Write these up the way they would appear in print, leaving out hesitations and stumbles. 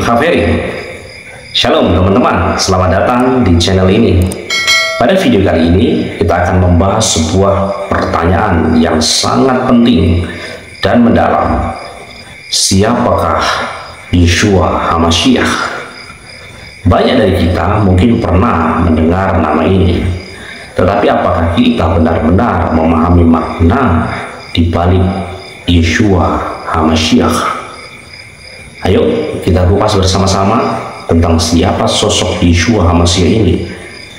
Kaveri. Shalom teman-teman, selamat datang di channel ini. Pada video kali ini kita akan membahas sebuah pertanyaan yang sangat penting dan mendalam. Siapakah Yeshua HaMashiach? Banyak dari kita mungkin pernah mendengar nama ini, tetapi apakah kita benar-benar memahami makna di balik Yeshua HaMashiach? Ayo kita kupas bersama-sama tentang siapa sosok Yeshua HaMashiach ini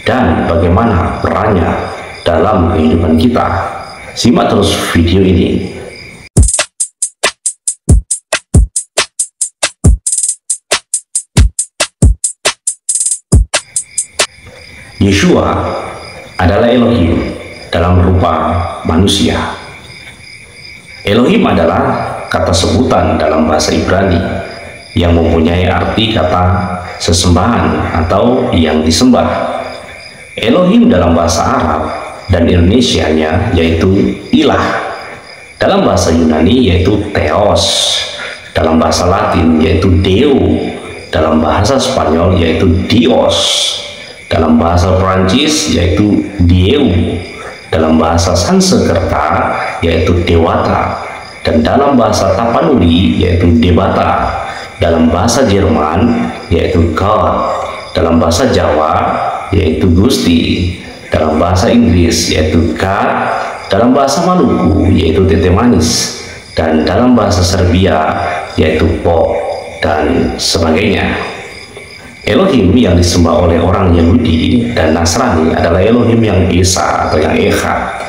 dan bagaimana perannya dalam kehidupan kita. Simak terus video ini. Yeshua adalah Elohim dalam rupa manusia. Elohim adalah kata sebutan dalam bahasa Ibrani yang mempunyai arti kata sesembahan atau yang disembah. Elohim dalam bahasa Arab dan Indonesianya yaitu ilah. Dalam bahasa Yunani yaitu Theos. Dalam bahasa Latin yaitu Deo. Dalam bahasa Spanyol yaitu Dios. Dalam bahasa Prancis yaitu Dieu. Dalam bahasa Sanskerta yaitu Dewata. Dan dalam bahasa Tapanuli yaitu Debata. Dalam bahasa Jerman yaitu God, dalam bahasa Jawa yaitu Gusti, dalam bahasa Inggris yaitu God, dalam bahasa Maluku yaitu Tete Manis, dan dalam bahasa Serbia yaitu Pop, dan sebagainya. Elohim yang disembah oleh orang Yahudi dan Nasrani adalah Elohim yang Esa atau yang Echad.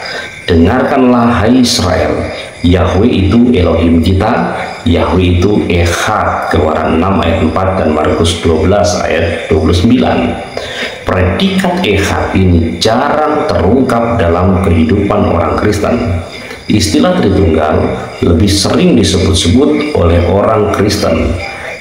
Dengarkanlah hai Israel, Yahweh itu Elohim kita, Yahweh itu Echad. Keluaran 6 ayat 4 dan Markus 12 ayat 29. Predikat Echad ini jarang terungkap dalam kehidupan orang Kristen. Istilah Tritunggal lebih sering disebut-sebut oleh orang Kristen.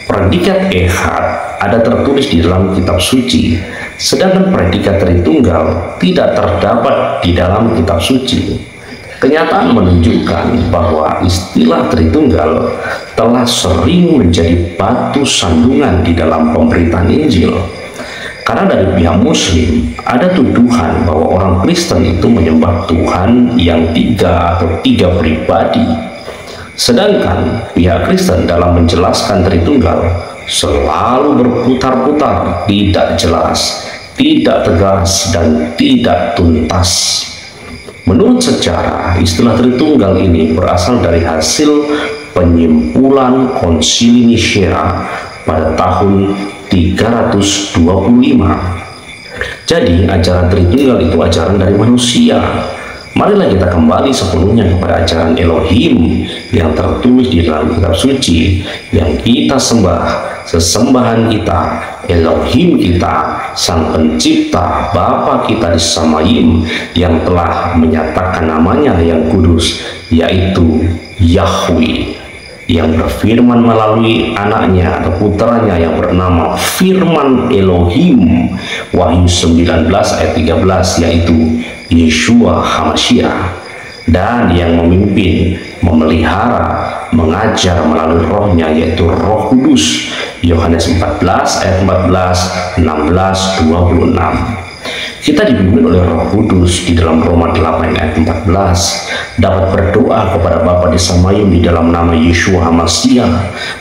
Predikat Echad ada tertulis di dalam kitab suci, sedangkan predikat Tritunggal tidak terdapat di dalam kitab suci. Kenyataan menunjukkan bahwa istilah Tritunggal telah sering menjadi batu sandungan di dalam pemberitaan Injil. Karena dari pihak Muslim ada tuduhan bahwa orang Kristen itu menyembah Tuhan yang tiga atau tiga pribadi. Sedangkan pihak Kristen dalam menjelaskan Tritunggal selalu berputar-putar, tidak jelas, tidak tegas, dan tidak tuntas. Menurut sejarah, istilah Tritunggal ini berasal dari hasil penyimpulan Konsili Nicea pada tahun 325. Jadi, ajaran Tritunggal itu ajaran dari manusia. Marilah kita kembali sepenuhnya kepada ajaran Elohim yang tertulis di dalam kitab suci yang kita sembah, sesembahan kita, Elohim kita, Sang Pencipta, Bapa kita di Samayim yang telah menyatakan namanya yang kudus, yaitu Yahweh, yang berfirman melalui anaknya atau putranya yang bernama Firman Elohim, Wahyu 19 ayat 13, yaitu Yeshua HaMashiach, dan yang memimpin, memelihara, mengajar melalui rohnya yaitu Roh Kudus, Yohanes 14 ayat 14, 16, 26. Kita dibimbing oleh Roh Kudus di dalam Roma 8 ayat 14, dapat berdoa kepada Bapa di Samayim di dalam nama Yeshua HaMashiach,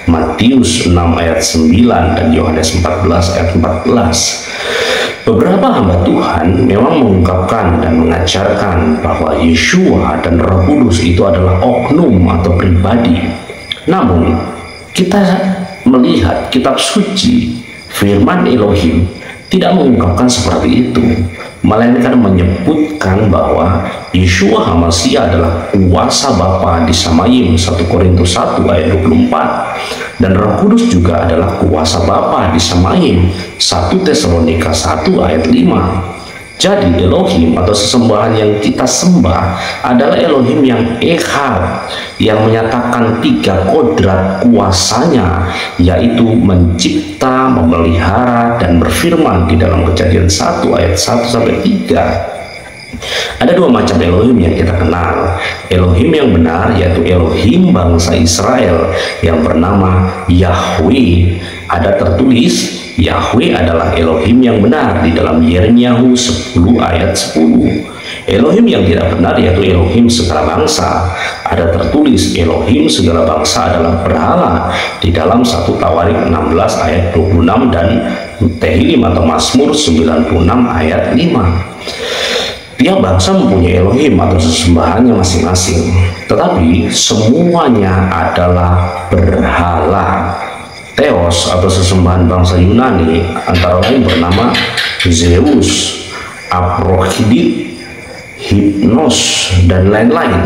Matius 6 ayat 9 dan Yohanes 14 ayat 14. Beberapa hamba Tuhan memang mengungkapkan dan mengajarkan bahwa Yeshua dan Roh Kudus itu adalah oknum atau pribadi. Namun, kita melihat kitab suci, firman Elohim tidak mengungkapkan seperti itu, melainkan menyebutkan bahwa Yeshua HaMashiach adalah kuasa Bapa di Samayim, 1 Korintus 1 ayat 24, dan Roh Kudus juga adalah kuasa Bapa di Samayim, 1 Tesalonika 1 ayat 5. Jadi Elohim atau sesembahan yang kita sembah adalah Elohim yang Echad, yang menyatakan tiga kodrat kuasanya, yaitu mencipta, memelihara, dan berfirman di dalam Kejadian 1 ayat 1-3. Ada dua macam Elohim yang kita kenal. Elohim yang benar yaitu Elohim bangsa Israel yang bernama Yahweh, Ada tertulis Yahweh adalah Elohim yang benar di dalam Yeremia 10 ayat 10. Elohim yang tidak benar yaitu Elohim segala bangsa. Ada tertulis Elohim segala bangsa adalah berhala di dalam 1 Tawarik 16 ayat 26 dan Tehillim atau Mazmur 96 ayat 5. Tiap bangsa mempunyai Elohim atau sesembahannya masing-masing, tetapi semuanya adalah berhala. Theos atau sesembahan bangsa Yunani antara lain bernama Zeus, Aphrodite, Hypnos, dan lain-lain.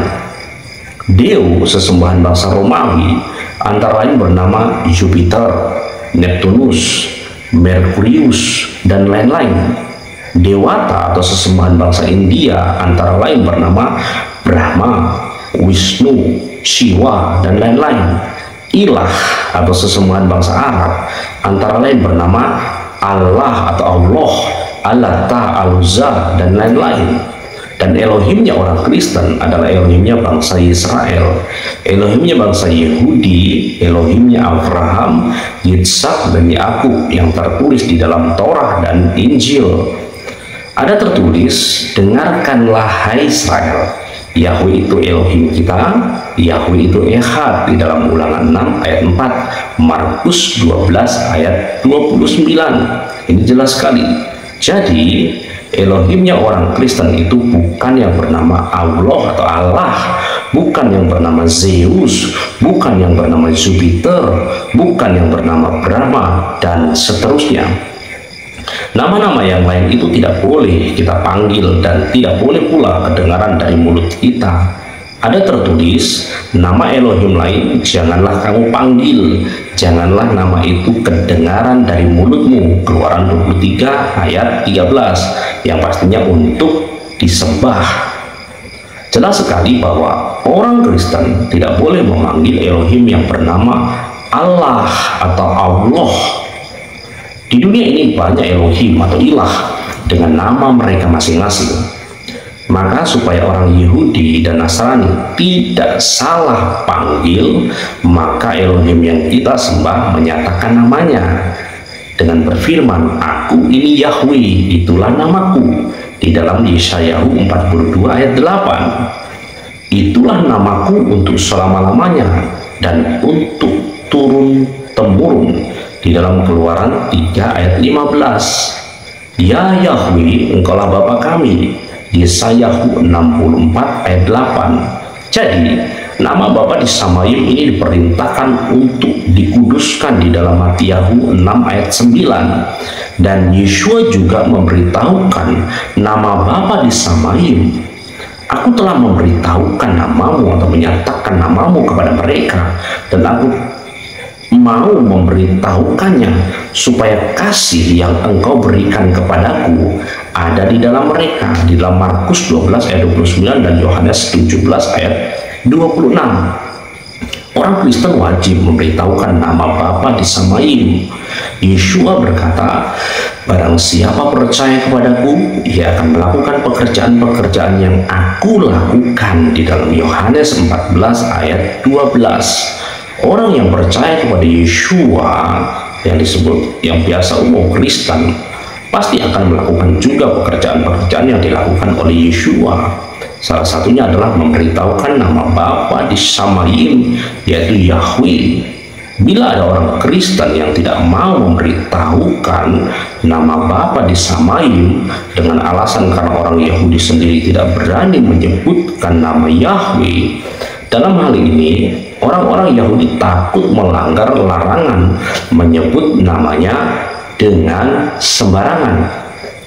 Deo sesembahan bangsa Romawi antara lain bernama Jupiter, Neptunus, Merkurius, dan lain-lain. Dewata atau sesembahan bangsa India antara lain bernama Brahma, Wisnu, Shiva, dan lain-lain. Ilah atau sesembahan bangsa Arab antara lain bernama Allah atau Allah, Al-Lata, Al-Uzza, dan lain-lain. Dan Elohimnya orang Kristen adalah Elohimnya bangsa Israel, Elohimnya bangsa Yehudi, Elohimnya Abraham, Yitzhak, dan Yakub yang tertulis di dalam Torah dan Injil. Ada tertulis, dengarkanlah hai Israel, Yahweh itu Elohim kita, Yahweh itu Echad di dalam Ulangan 6 ayat 4, Markus 12 ayat 29. Ini jelas sekali. Jadi Elohimnya orang Kristen itu bukan yang bernama Allah atau Allah, bukan yang bernama Zeus, bukan yang bernama Jupiter, bukan yang bernama Brahma, dan seterusnya. Nama-nama yang lain itu tidak boleh kita panggil dan tidak boleh pula kedengaran dari mulut kita. Ada tertulis, nama Elohim lain janganlah kamu panggil, janganlah nama itu kedengaran dari mulutmu. Keluaran 23 ayat 13, yang pastinya untuk disembah. Jelas sekali bahwa orang Kristen tidak boleh memanggil Elohim yang bernama Allah atau Allah. Di dunia ini banyak Elohim atau ilah dengan nama mereka masing-masing. Maka supaya orang Yahudi dan Nasrani tidak salah panggil, maka Elohim yang kita sembah menyatakan namanya dengan berfirman, aku ini Yahweh, itulah namaku, di dalam Yesaya 42 ayat 8. Itulah namaku untuk selama-lamanya dan untuk turun-temurun, di dalam Keluaran 3 ayat 15. Ya Yahweh, engkaulah Bapa kami, Yesaya 64 ayat 8. Jadi nama Bapa di Samayim ini diperintahkan untuk dikuduskan di dalam Matiyahu 6 ayat 9. Dan Yeshua juga memberitahukan nama Bapa di Samayim. Aku telah memberitahukan namamu atau menyatakan namamu kepada mereka, dan aku mau memberitahukannya supaya kasih yang engkau berikan kepadaku ada di dalam mereka, di dalam Markus 12 ayat 29 dan Yohanes 17 ayat 26. Orang Kristen wajib memberitahukan nama Bapa di Samayim. Yeshua berkata, barang siapa percaya kepadaku, ia akan melakukan pekerjaan-pekerjaan yang aku lakukan, di dalam Yohanes 14 ayat 12. Orang yang percaya kepada Yeshua yang disebut yang biasa umum Kristen pasti akan melakukan juga pekerjaan-pekerjaan yang dilakukan oleh Yeshua. Salah satunya adalah memberitahukan nama Bapa di Samayim, yaitu Yahweh. Bila ada orang Kristen yang tidak mau memberitahukan nama Bapa di Samayim dengan alasan karena orang Yahudi sendiri tidak berani menyebutkan nama Yahweh, dalam hal ini orang-orang Yahudi takut melanggar larangan menyebut namanya dengan sembarangan,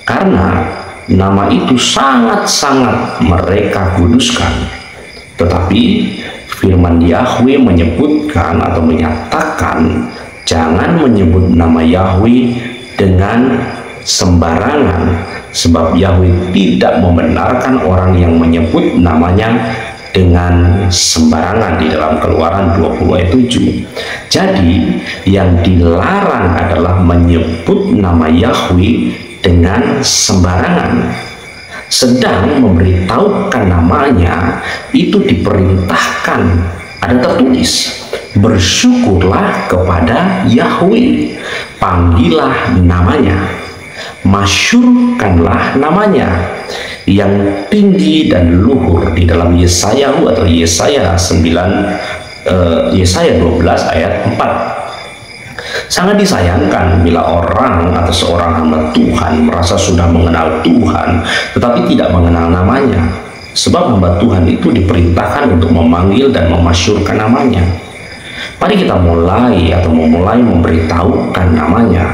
karena nama itu sangat-sangat mereka kuduskan. Tetapi firman Yahweh menyebutkan atau menyatakan jangan menyebut nama Yahweh dengan sembarangan, sebab Yahweh tidak membenarkan orang yang menyebut namanya dengan sembarangan, di dalam Keluaran 20 ayat 7. Jadi yang dilarang adalah menyebut nama Yahweh dengan sembarangan. Sedang memberitahukan namanya itu diperintahkan ada tertulis, bersyukurlah kepada Yahweh, panggillah namanya, masyurkanlah namanya yang tinggi dan luhur, di dalam Yesaya atau Yesaya 12 ayat 4. Sangat disayangkan bila orang atau seorang hamba Tuhan merasa sudah mengenal Tuhan tetapi tidak mengenal namanya. Sebab hamba Tuhan itu diperintahkan untuk memanggil dan memasyurkan namanya. Mari kita memulai memberitahukan namanya,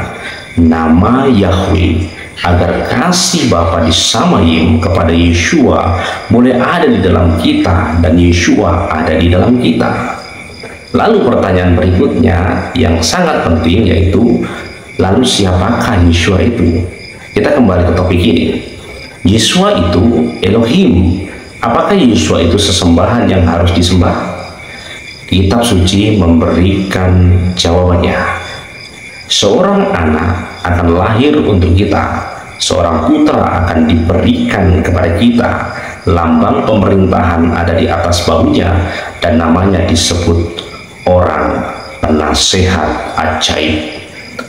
nama Yahweh, agar kasih Bapa di Samayim kepada Yeshua boleh ada di dalam kita dan Yeshua ada di dalam kita. Lalu pertanyaan berikutnya yang sangat penting yaitu, lalu siapakah Yeshua itu? Kita kembali ke topik ini. Yeshua itu Elohim. Apakah Yeshua itu sesembahan yang harus disembah? Kitab suci memberikan jawabannya. Seorang anak akan lahir untuk kita, seorang putra akan diberikan kepada kita, lambang pemerintahan ada di atas bahunya, dan namanya disebut orang penasehat ajaib,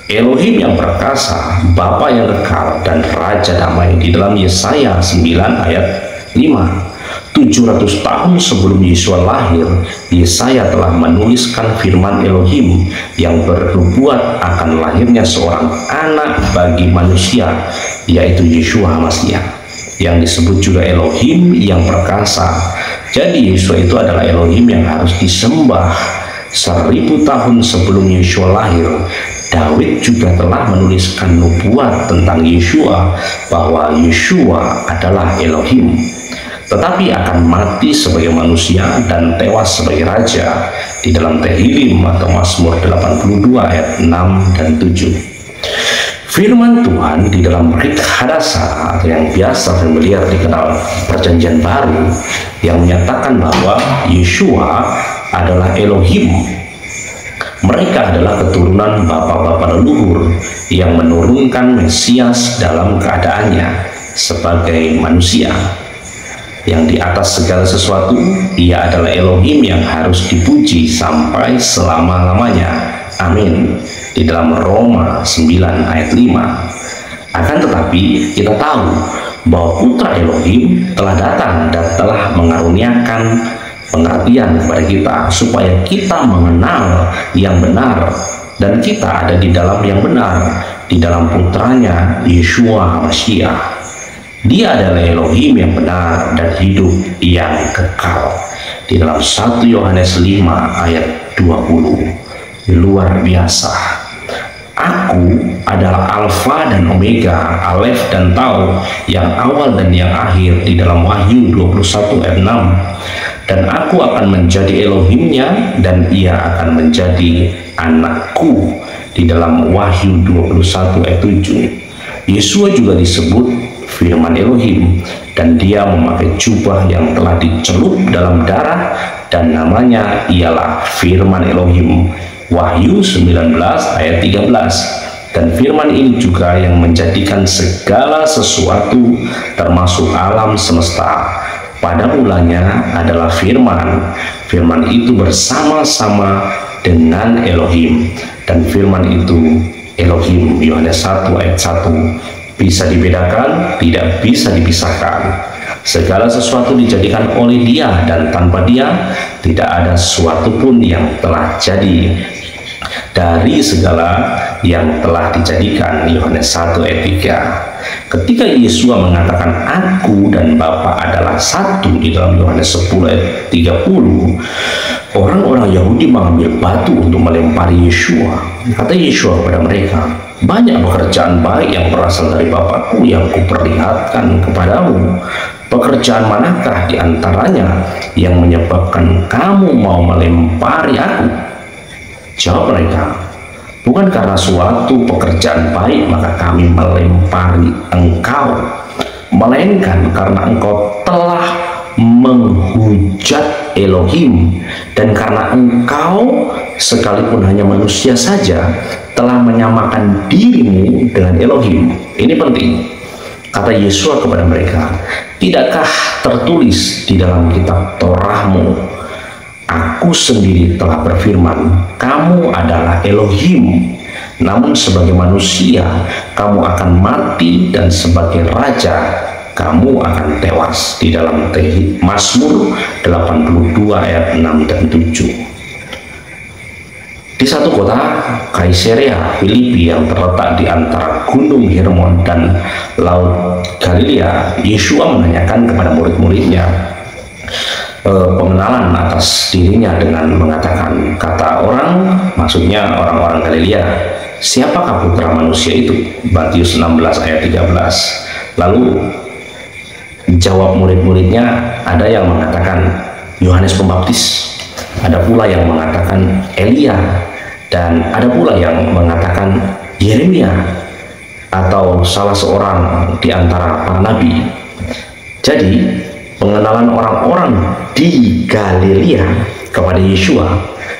Elohim yang perkasa, Bapa yang kekal, dan Raja damai, di dalam Yesaya 9 ayat 5. 700 tahun sebelum Yeshua lahir, Yesaya telah menuliskan firman Elohim yang bernubuat akan lahirnya seorang anak bagi manusia, yaitu Yeshua Hamasyah, yang disebut juga Elohim yang perkasa. Jadi Yeshua itu adalah Elohim yang harus disembah. 1000 tahun sebelum Yeshua lahir, Daud juga telah menuliskan nubuat tentang Yeshua, bahwa Yeshua adalah Elohim, tetapi akan mati sebagai manusia dan tewas sebagai raja, di dalam Tehillim atau Mazmur 82 ayat 6 dan 7. Firman Tuhan di dalam Brit Hadasa, atau yang biasa familiar dikenal Perjanjian Baru, yang menyatakan bahwa Yeshua adalah Elohim. Mereka adalah keturunan bapa-bapa leluhur yang menurunkan Mesias dalam keadaannya sebagai manusia. Yang di atas segala sesuatu, Ia adalah Elohim yang harus dipuji sampai selama-lamanya. Amin. Di dalam Roma 9 ayat 5. Akan tetapi kita tahu bahwa Putra Elohim telah datang dan telah mengaruniakan pengertian kepada kita, supaya kita mengenal yang benar, dan kita ada di dalam yang benar, di dalam putranya Yeshua Hamasyah. Dia adalah Elohim yang benar dan hidup yang kekal, di dalam 1 Yohanes 5 ayat 20. Luar biasa. Aku adalah Alfa dan Omega, Alef dan Tau, yang awal dan yang akhir, di dalam Wahyu 21 ayat 6. Dan aku akan menjadi Elohimnya, dan ia akan menjadi anakku, di dalam Wahyu 21 ayat 7. Yeshua juga disebut firman Elohim, dan dia memakai jubah yang telah dicelup dalam darah, dan namanya ialah firman Elohim. Wahyu 19 ayat 13. Dan firman ini juga yang menjadikan segala sesuatu, termasuk alam semesta. Pada mulanya adalah firman. Firman itu bersama-sama dengan Elohim, dan firman itu Elohim. Yohanes 1 ayat 1. Bisa dibedakan, tidak bisa dipisahkan. Segala sesuatu dijadikan oleh Dia, dan tanpa Dia tidak ada sesuatu pun yang telah jadi. Dari segala yang telah dijadikan, Yohanes 1 ayat 3. Ketika Yeshua mengatakan aku dan Bapa adalah satu, di dalam Yohanes 10 ayat 30, orang-orang Yahudi mengambil batu untuk melempari Yeshua. Kata Yeshua kepada mereka, banyak pekerjaan baik yang berasal dari Bapakku yang kuperlihatkan kepadamu. Pekerjaan manakah di antaranya yang menyebabkan kamu mau melempari aku? Jawab mereka, bukan karena suatu pekerjaan baik maka kami melempari engkau, melainkan karena engkau telah menghujat Elohim, dan karena engkau sekalipun hanya manusia saja telah menyamakan dirimu dengan Elohim. Ini penting. Kata Yeshua kepada mereka, tidakkah tertulis di dalam kitab Torahmu, Aku sendiri telah berfirman, kamu adalah Elohim, namun sebagai manusia kamu akan mati dan sebagai raja kamu akan tewas. Di dalam Mazmur 82 ayat 6 dan 7. Di satu kota, Kaisarea Filipi yang terletak di antara Gunung Hermon dan Laut Galilea, Yeshua menanyakan kepada murid-muridnya pengenalan atas dirinya dengan mengatakan, kata orang, maksudnya orang-orang Galilea, siapakah putra manusia itu? Matius 16 ayat 13. Lalu jawab murid-muridnya, ada yang mengatakan Yohanes Pembaptis, ada pula yang mengatakan Elia, dan ada pula yang mengatakan Yeremia atau salah seorang di antara para nabi. Jadi pengenalan orang-orang di Galilea kepada Yeshua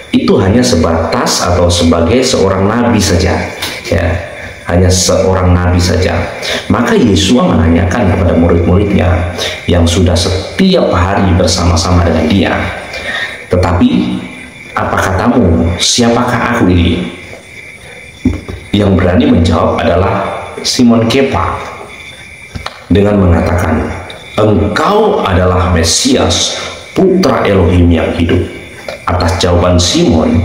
itu hanya sebatas atau sebagai seorang nabi saja, ya, hanya seorang nabi saja. Maka Yeshua menanyakan kepada murid-muridnya yang sudah setiap hari bersama-sama dengan dia, tetapi apa katamu, siapakah aku ini? Yang berani menjawab adalah Simon Kepa dengan mengatakan, engkau adalah Mesias, putra Elohim yang hidup. Atas jawaban Simon,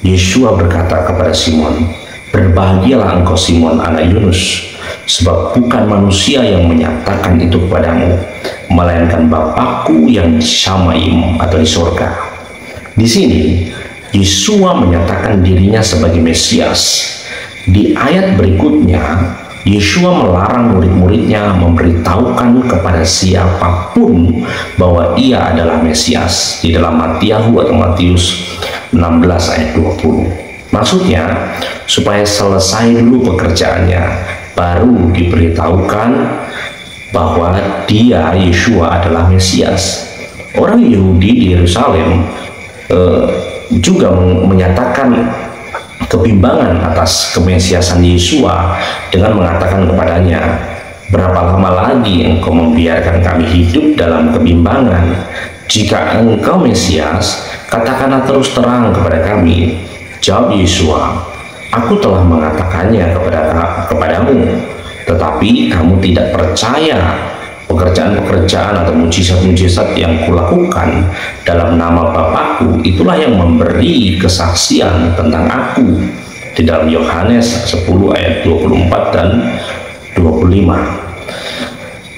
Yeshua berkata kepada Simon, berbahagialah engkau Simon anak Yunus, sebab bukan manusia yang menyatakan itu kepadamu, melainkan Bapakku yang di Syamaim atau di sorga. Di sini Yeshua menyatakan dirinya sebagai Mesias. Di ayat berikutnya Yeshua melarang murid-muridnya memberitahukan kepada siapapun bahwa ia adalah Mesias di dalam Matius 16 ayat 20. Maksudnya supaya selesai dulu pekerjaannya, baru diberitahukan bahwa dia, Yeshua, adalah Mesias. Orang Yahudi di Yerusalem juga menyatakan kebimbangan atas kemesiasan Yeshua dengan mengatakan kepadanya, berapa lama lagi engkau membiarkan kami hidup dalam kebimbangan? Jika engkau Mesias, katakanlah terus terang kepada kami. Jawab Yeshua, aku telah mengatakannya kepadamu, tetapi kamu tidak percaya. Pekerjaan-pekerjaan atau mujizat-mujizat yang kulakukan dalam nama Bapakku, itulah yang memberi kesaksian tentang aku. Di dalam Yohanes 10 ayat 24 dan 25.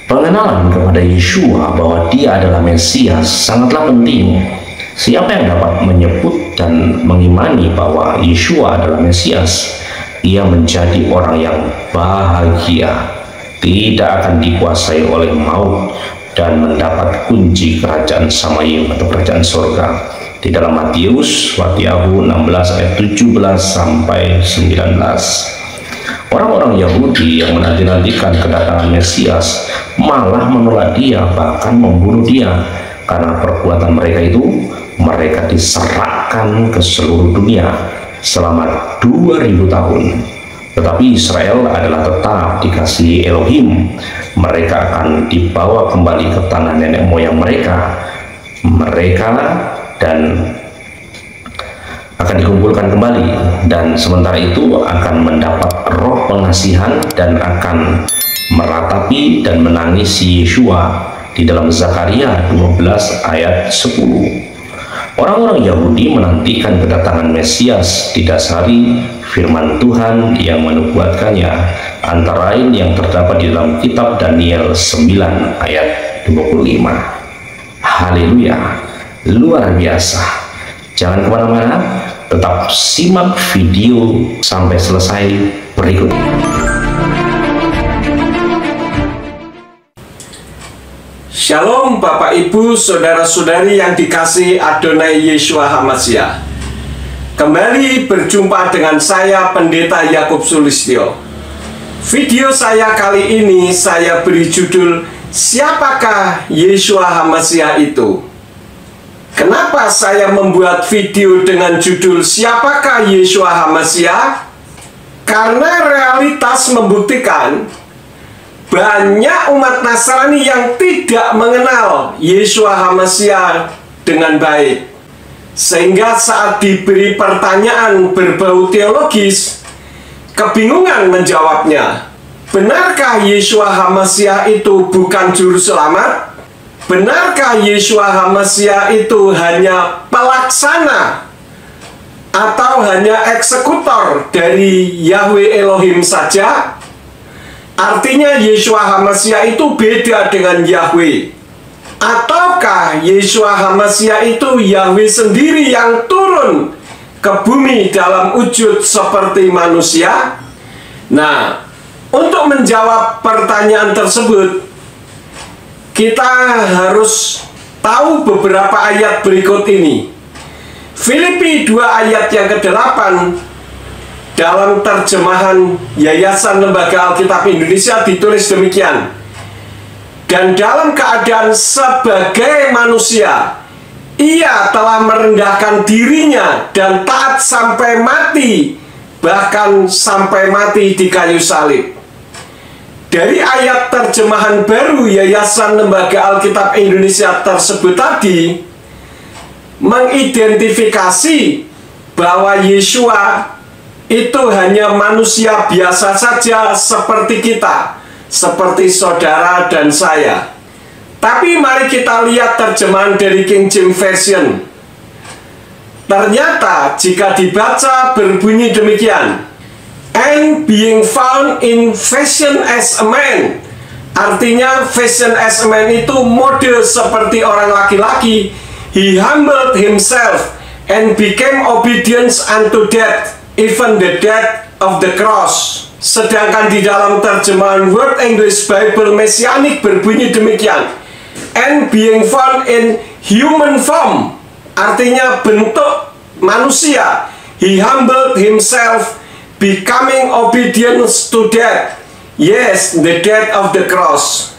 Pengenalan kepada Yeshua bahwa dia adalah Mesias sangatlah penting. Siapa yang dapat menyebut dan mengimani bahwa Yeshua adalah Mesias, ia menjadi orang yang bahagia, tidak akan dikuasai oleh maut, dan mendapat kunci kerajaan Samayim atau kerajaan surga. Di dalam Matius 16 ayat 17 sampai 19. Orang-orang Yahudi yang menanti-nantikan kedatangan Mesias malah menolak dia, bahkan membunuh dia. Karena perbuatan mereka itu, mereka diserahkan ke seluruh dunia selama 2000 tahun. Tetapi Israel adalah tetap dikasihi Elohim. Mereka akan dibawa kembali ke tanah nenek moyang mereka. Dan akan dikumpulkan kembali, dan sementara itu akan mendapat roh pengasihan dan akan meratapi dan menangisi Yeshua. Di dalam Zakaria 12 ayat 10. Orang-orang Yahudi menantikan kedatangan Mesias didasari firman Tuhan yang menubuatkannya, antara lain yang terdapat di dalam kitab Daniel 9 ayat 25. Haleluya, luar biasa. Jangan kemana-mana, tetap simak video sampai selesai berikut. Shalom Bapak Ibu Saudara-saudari yang dikasihi Adonai Yeshua HaMashiach. Kembali berjumpa dengan saya Pendeta Yakub Sulistyo. Video saya kali ini saya beri judul, siapakah Yeshua HaMashiach itu? Kenapa saya membuat video dengan judul siapakah Yeshua HaMashiach? Karena realitas membuktikan banyak umat Nasrani yang tidak mengenal Yeshua HaMashiach dengan baik. sehingga saat diberi pertanyaan berbau teologis, kebingungan menjawabnya. Benarkah Yeshua HaMasiah itu bukan juru selamat? Benarkah Yeshua HaMasiah itu hanya pelaksana atau hanya eksekutor dari Yahweh Elohim saja? Artinya Yeshua HaMasiah itu beda dengan Yahweh. Ataukah Yeshua HaMasiah itu Yahweh sendiri yang turun ke bumi dalam wujud seperti manusia? Nah, untuk menjawab pertanyaan tersebut, kita harus tahu beberapa ayat berikut ini. Filipi 2 ayat yang ke-8 dalam terjemahan Yayasan Lembaga Alkitab Indonesia ditulis demikian. Dan dalam keadaan sebagai manusia, ia telah merendahkan dirinya dan taat sampai mati, bahkan sampai mati di kayu salib. Dari ayat terjemahan baru Yayasan Lembaga Alkitab Indonesia tersebut tadi mengidentifikasi bahwa Yeshua itu hanya manusia biasa saja seperti kita, seperti saudara dan saya. Tapi mari kita lihat terjemahan dari King James Version. Ternyata jika dibaca berbunyi demikian, and being found in fashion as a man. Artinya fashion as a man itu mode seperti orang laki-laki. He humbled himself and became obedient unto death, even the death of the cross. Sedangkan di dalam terjemahan Word English Bible Messianic berbunyi demikian, and being found in human form. Artinya bentuk manusia. He humbled himself, becoming obedient to death. Yes, the death of the cross.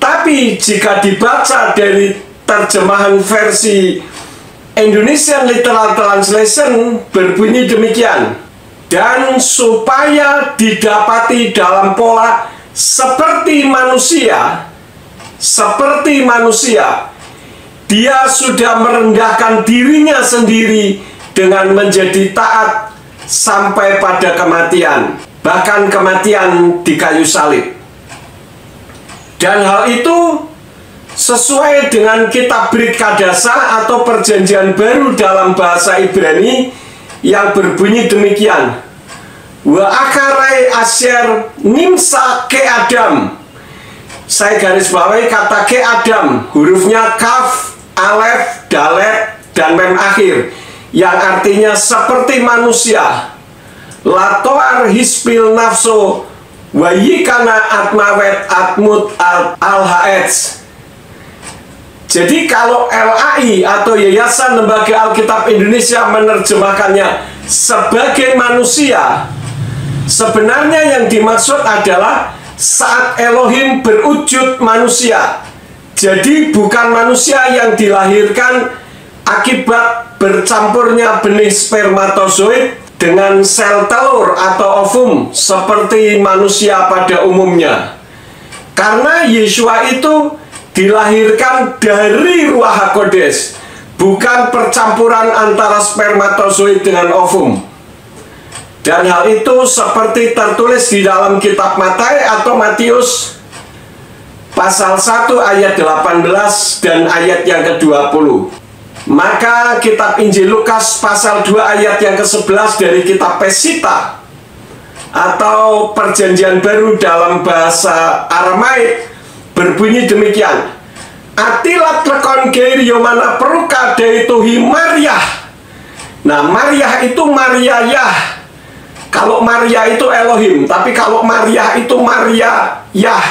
Tapi jika dibaca dari terjemahan versi Indonesian Literal Translation berbunyi demikian, dan supaya didapati dalam pola seperti manusia, dia sudah merendahkan dirinya sendiri dengan menjadi taat sampai pada kematian, bahkan kematian di kayu salib. Dan hal itu sesuai dengan kitab Brit Kadasa atau perjanjian baru dalam bahasa Ibrani yang berbunyi demikian, wa akarai asyer nimsa ke Adam. Saya garis bawahi kata ke Adam, hurufnya kaf, alef, dalet, dan mem akhir, yang artinya seperti manusia. Latoar hispil nafso wayikana atmawet atmut al-haetz. Jadi kalau LAI atau Yayasan Lembaga Alkitab Indonesia menerjemahkannya sebagai manusia, sebenarnya yang dimaksud adalah saat Elohim berwujud manusia. Jadi bukan manusia yang dilahirkan akibat bercampurnya benih spermatozoid dengan sel telur atau ovum seperti manusia pada umumnya. Karena Yeshua itu dilahirkan dari Ruach HaKodes, bukan percampuran antara spermatozoid dengan ovum. Dan hal itu seperti tertulis di dalam kitab Matai atau Matius pasal 1 ayat 18 dan ayat yang ke-20. Maka kitab Injil Lukas pasal 2 ayat yang ke-11 dari kitab Pesita atau perjanjian baru dalam bahasa Aramaik berbunyi demikian, atilat lekon geir yomana peruka deituhi Maryah. Nah, Maryah itu Mariayah. Kalau Maria itu Elohim, tapi kalau Maria itu Maria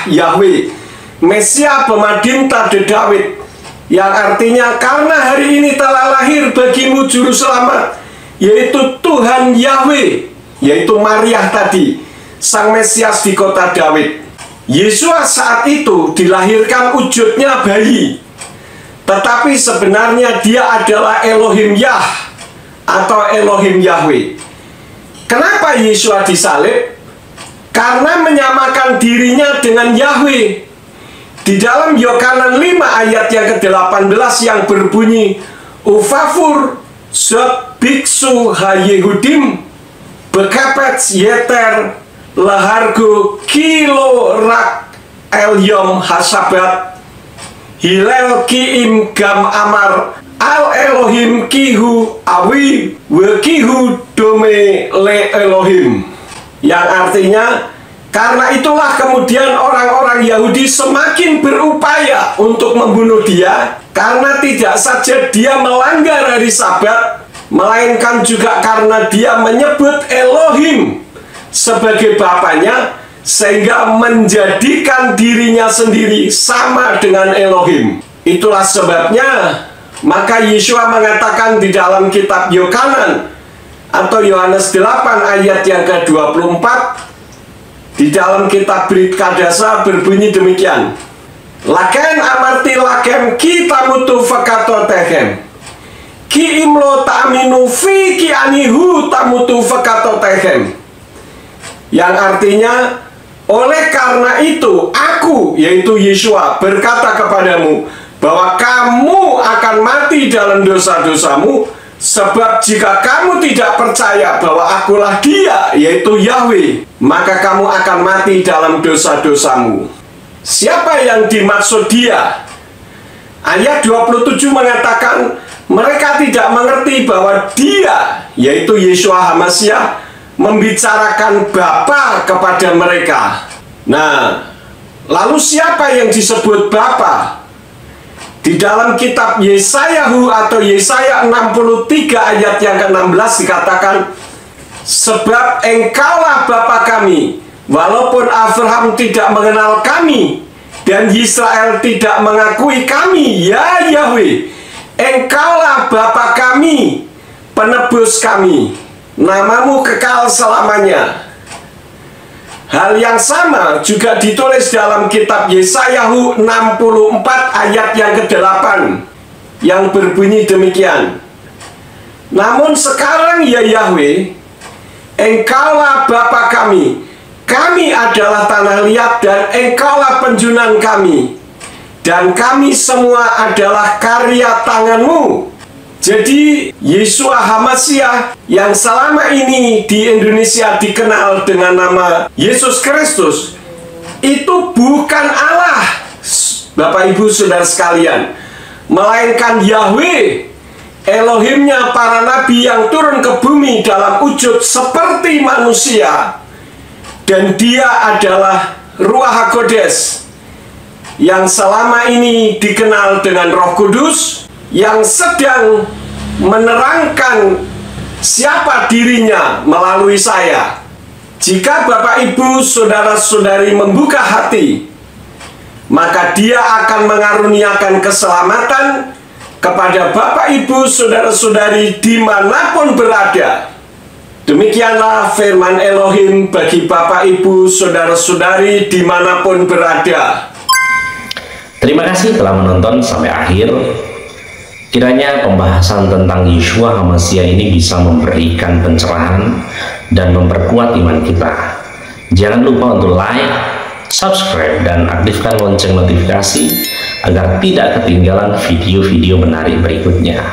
Yahweh, Mesia pemadinta de Daud, yang artinya karena hari ini telah lahir bagimu juru selamat, yaitu Tuhan Yahweh, yaitu Maria tadi, sang Mesias di kota Daud. Yeshua saat itu dilahirkan wujudnya bayi, tetapi sebenarnya dia adalah Elohim Yah atau Elohim Yahweh. Kenapa Yeshua disalib? Karena menyamakan dirinya dengan Yahweh. Di dalam Yohanes 5 ayat yang ke-18 yang berbunyi, Ufafur Zot Biksu Hayehudim Bekapets Yeter Lahargo Kilo Rak Elyom Hasabat Hilel Kiim Gam Amar Al Elohim Kihu Awi Wekihu Dome Le Elohim, yang artinya karena itulah kemudian orang-orang Yahudi semakin berupaya untuk membunuh dia, karena tidak saja dia melanggar hari Sabat, melainkan juga karena dia menyebut Elohim sebagai bapaknya, sehingga menjadikan dirinya sendiri sama dengan Elohim. Itulah sebabnya maka Yeshua mengatakan di dalam kitab Yohanan atau Yohanes 8 ayat yang ke-24, di dalam kitab Brit Kadasa berbunyi demikian, Laken amarti lakem kita mutu fakato tehem ki imlo ta'aminu fi ki anihu tamutu fakato tehem, yang artinya, oleh karena itu aku, yaitu Yeshua, berkata kepadamu bahwa kamu akan mati dalam dosa-dosamu, sebab jika kamu tidak percaya bahwa akulah Dia, yaitu Yahweh, maka kamu akan mati dalam dosa-dosamu. Siapa yang dimaksud Dia? Ayat 27 mengatakan mereka tidak mengerti bahwa Dia, yaitu Yeshua HaMashiach, membicarakan Bapa kepada mereka. Nah, lalu siapa yang disebut Bapa? Di dalam kitab Yesayahu atau Yesaya 63 ayat yang ke-16 dikatakan, sebab engkaulah Bapa kami, walaupun Abraham tidak mengenal kami dan Israel tidak mengakui kami, ya Yahweh, engkaulah Bapa kami, penebus kami, namamu kekal selamanya. Hal yang sama juga ditulis dalam kitab Yesayahu 64 ayat yang ke-8 yang berbunyi demikian, namun sekarang ya Yahweh, engkaulah Bapa kami, kami adalah tanah liat dan engkaulah penjunan kami, dan kami semua adalah karya tanganmu. Jadi Yeshua HaMashiach yang selama ini di Indonesia dikenal dengan nama Yesus Kristus, itu bukan Allah, Bapak Ibu Saudara sekalian, melainkan Yahweh, Elohimnya para nabi yang turun ke bumi dalam wujud seperti manusia. Dan Dia adalah Ruach HaKodes yang selama ini dikenal dengan Roh Kudus, yang sedang menerangkan siapa dirinya melalui saya. Jika Bapak Ibu Saudara-saudari membuka hati, maka Dia akan mengaruniakan keselamatan kepada Bapak Ibu Saudara-saudari dimanapun berada. Demikianlah firman Elohim bagi Bapak Ibu Saudara-saudari dimanapun berada. Terima kasih telah menonton sampai akhir. Kiranya pembahasan tentang Yeshua HaMashiach ini bisa memberikan pencerahan dan memperkuat iman kita. Jangan lupa untuk like, subscribe, dan aktifkan lonceng notifikasi agar tidak ketinggalan video-video menarik berikutnya.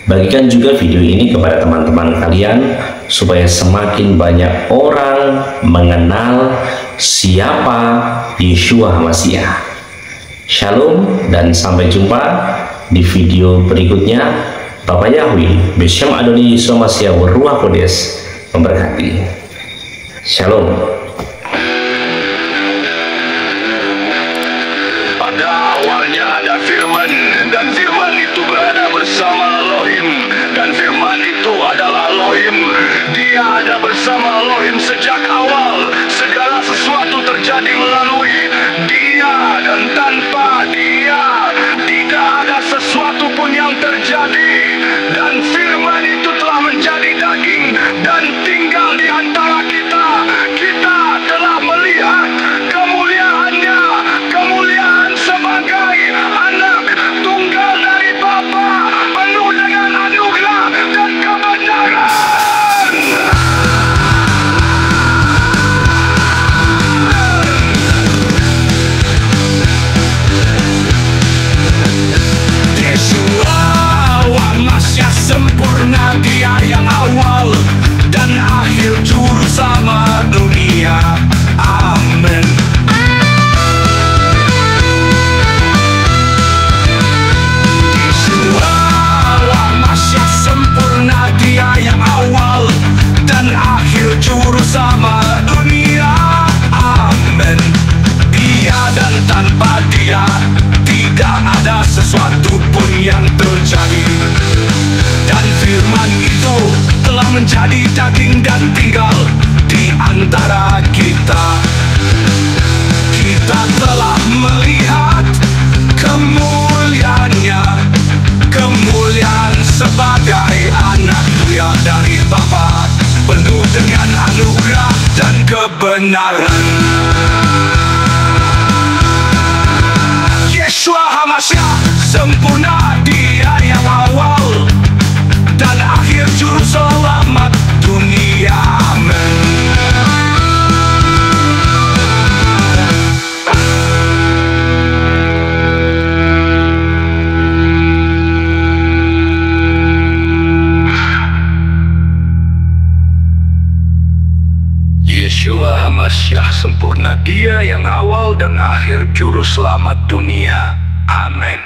Bagikan juga video ini kepada teman-teman kalian supaya semakin banyak orang mengenal siapa Yeshua HaMashiach. Shalom dan sampai jumpa di video berikutnya. Bapak Yahweh Beshem Adoni Yeshua HaMashiach Ruach Kodes memberkati. Shalom. Pada awalnya ada firman, dan firman itu berada bersama Elohim, dan firman itu adalah Elohim. Dia ada bersama Elohim sejak awal. Segala sesuatu terjadi melalui Dia, dan tanpa Dia tidak ada sesuatu pun yang terjadi. Dan firman itu telah menjadi daging dan tinggal di antara kita. Kita telah melihat kemuliaannya, kemuliaan sebagai anak tunggal dari Bapa, penuh dengan anugerah dan kebenaran. HaMashiach sempurna, Dia yang awal dan akhir juru selamat dunia. Amin. Yeshua HaMashiach sempurna, Dia yang awal dan akhir juru selamat dunia. Amin.